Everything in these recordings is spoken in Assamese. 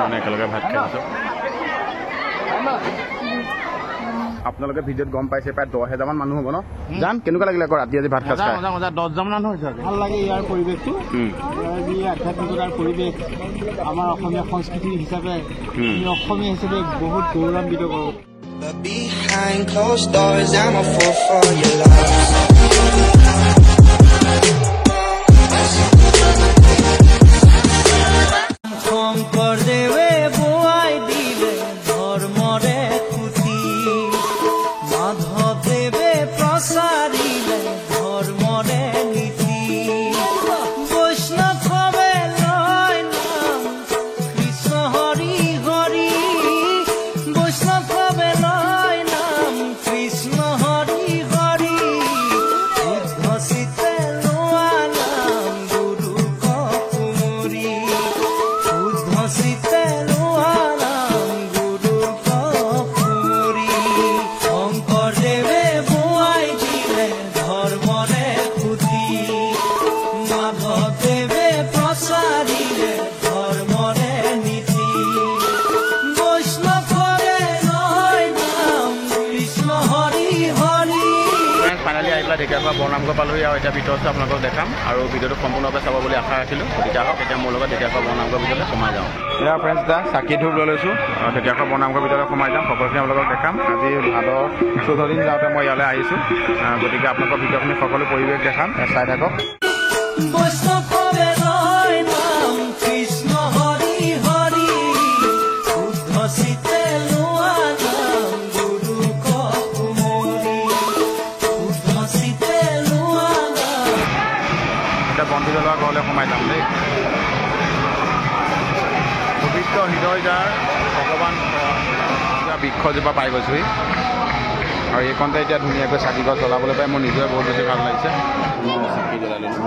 মানে একেলগে ভাত খাইছোঁ আপোনালোকে ভিডিঅ'ত গম পাইছে প্ৰায় 10,000 মান মানুহ হ'ব ন জান কেনেকুৱা লাগিলে আকৌ ৰাতি আজি ভাত খাই 10জন মানুহ হৈছে ভাল লাগে ইয়াৰ পৰিৱেশটো যি আধ্যাত্মিকতাৰ পৰিৱেশ আমাৰ অসমীয়া সংস্কৃতি হিচাপে অসমীয়া হিচাপে বহুত গৌৰৱান্বিত কৰোঁ But behind closed doors, I'm a fool for your love. Dhekiakhowa Bornamghar পালোহি আৰু এতিয়া ভিতৰত আপোনালোকক দেখাম আৰু ভিডিঅ'টো সম্পূৰ্ণভাৱে চাব বুলি আশা ৰাখিলোঁ গতিকে আহক এতিয়া মোৰ লগত ঢেকীয়াখোৱা বৰনামঘৰ ভিতৰলৈ সোমাই যাওঁ এতিয়া ফ্ৰেণ্ডছ দা চাকি ধূপ লৈ লৈছোঁ আৰু ঢেকীয়াখোৱা বৰনামঘৰ ভিতৰলৈ সোমাই যাম সকলোখিনি আপোনালোকক দেখাম আজি ভাদ 14 দিন যাওঁতে মই ইয়ালৈ আহিছোঁ গতিকে আপোনালোকৰ ভিডিঅ'খিনি সকলো পৰিৱেশ দেখাম চাই থাকক বন্তি জ্বলোৱা ঘৰলৈ সোমাই যাম দেই পবিত্ৰ হৃদয়জাৰ ভগৱান বৃক্ষজোপা পাই গৈছোঁহি আৰু এইকণতে এতিয়া ধুনীয়াকৈ চাকি গছ জ্বলাবলৈ পাই মোৰ নিজৰে বহুত বেছি ভাল লাগিছে চাকি জ্বলাই লৈছোঁ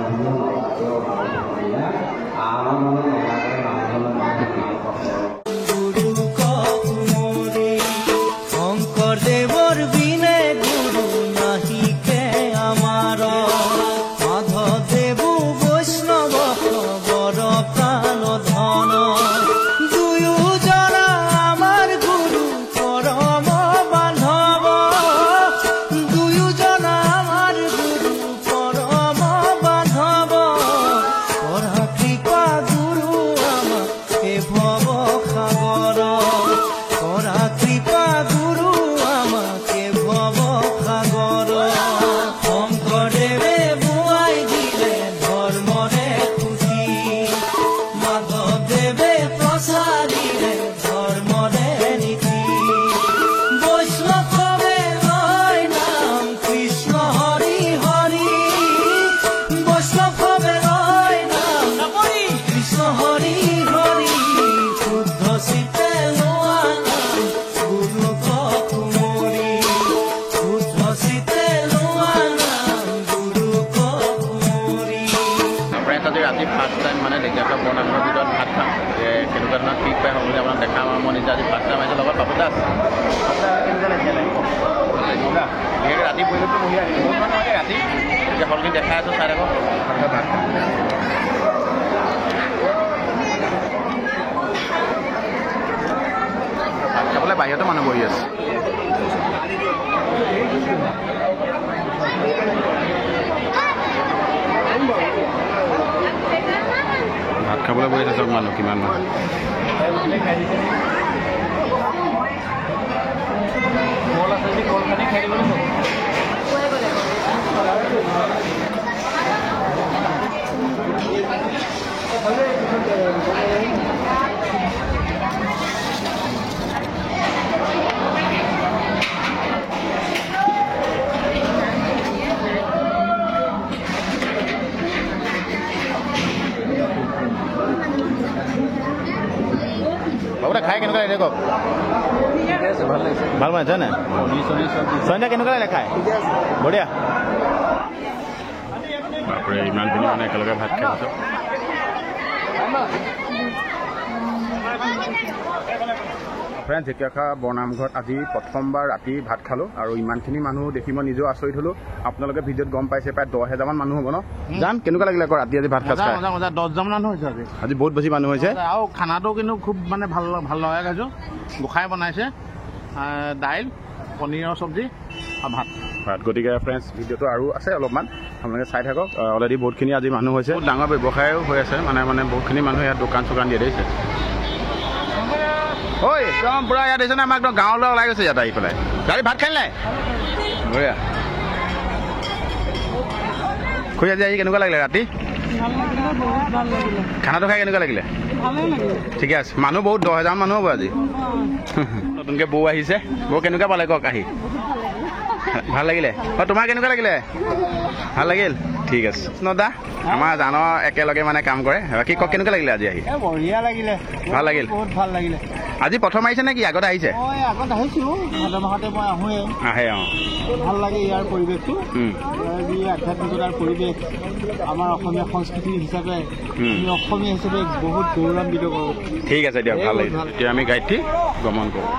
ৰাতি ফাৰ্ষ্ট টাইম মানে ঢেকীয়াখোৱা বৰনামঘৰৰ ভিতৰত ভাত খাম কেনেকুৱা ধৰণৰ ঠিক পাই হ'ব বুলি আপোনাক দেখাম আৰু মই নিজে আজি ফাৰ্ষ্ট টাইম আহিছোঁ লগত পাপু দাস ৰাতি পৰিৱেশটো বঢ়িয়া ৰাতি এতিয়া হলখিনি দেখাই আছোঁ চাই থাকক ভাত খাম ভাত খাবলৈ বাহিৰতো মানুহ বহি আছে ভাত খাবলৈ বহি আছে চব মানুহ কিমান মানুহ বাবুদা খাই কেনেকুৱা লাগিলে কওক ভাল বনাইছে নে সন্ধ্যা কেনেকুৱা লাগিলে খাই বঢ়িয়া বাপৰে ইমানখিনি মানে একেলগে ভাত খাইছোঁ ফ্ৰেণ্ডছ ঢেকীয়াখোৱা বৰনামঘৰত আজি প্ৰথমবাৰ ৰাতি ভাত খালোঁ আৰু ইমানখিনি মানুহ দেখি মই নিজেও আচৰিত হ'লোঁ। আপোনালোকে ভিডিঅ'ত গম পাইছে প্ৰায় 10,000মান মানুহ হ'ব ন? জান কেনেকুৱা লাগিলে আকৌ ৰাতি আজি ভাত খাই? 10জন মানুহ হৈছে আজি বহুত বেছি মানুহ হৈছে আৰু খানাটো কিন্তু খুব মানে ভাল লগা খাইছোঁ। গোসাঁই বনাইছে দাইল পনীৰৰ চব্জি আৰু ভাত। গতিকে ফ্ৰেণ্ডছ ভিডিঅ'টো আৰু আছে অলপমান, আপোনালোকে চাই থাকক। অলৰেডি বহুতখিনি আজি মানুহ হৈছে, বহুত ডাঙৰ ব্যৱসায়ো হৈ আছে, মানে বহুতখিনি মানুহে ইয়াত দোকান চোকান দিয়ে দিছে। ঐ একদম পূৰা ইয়াত দিছে নে? আমাক একদম গাঁৱলৈ ওলাই গৈছে ইয়াত আহি পেলাই। গাড়ী ভাত খালি নাই? বঢ়িয়া। খুৰী আজি কেনেকুৱা লাগিলে ৰাতি? খানাটো খাই কেনেকুৱা লাগিলে? ঠিকে আছে। মানুহ বহুত 10,000 মানুহ হ'ব আজি। নতুনকৈ বৌ আহিছে। বৌ কেনেকুৱা পালে কওক আহি? ভাল লাগিলে? তোমাৰ কেনেকুৱা লাগিলে? ভাল লাগিল? ঠিক আছে। নদা আমাৰ জানৰ একেলগে মানে কাম কৰে। বাকী কওক কেনেকুৱা লাগিলে আজি আহি? বঢ়িয়া লাগিলে, ভাল লাগিল? বহুত ভাল লাগিলে। আজি প্ৰথম আহিছে নেকি? আগতে আহিছে? মই আগত আহিছোঁ, ভাদ মাহতে মই আহোঁৱে। আহে অঁ। ভাল লাগে ইয়াৰ পৰিৱেশটো, যি আধ্যাত্মিকতাৰ পৰিৱেশ আমাৰ অসমীয়া সংস্কৃতি হিচাপে আমি অসমীয়া হিচাপে বহুত গৌৰৱান্বিত কৰোঁ। ঠিক আছে দিয়ক, ভাল লাগিল। এতিয়া আমি গাড়ীত গমন কৰোঁ।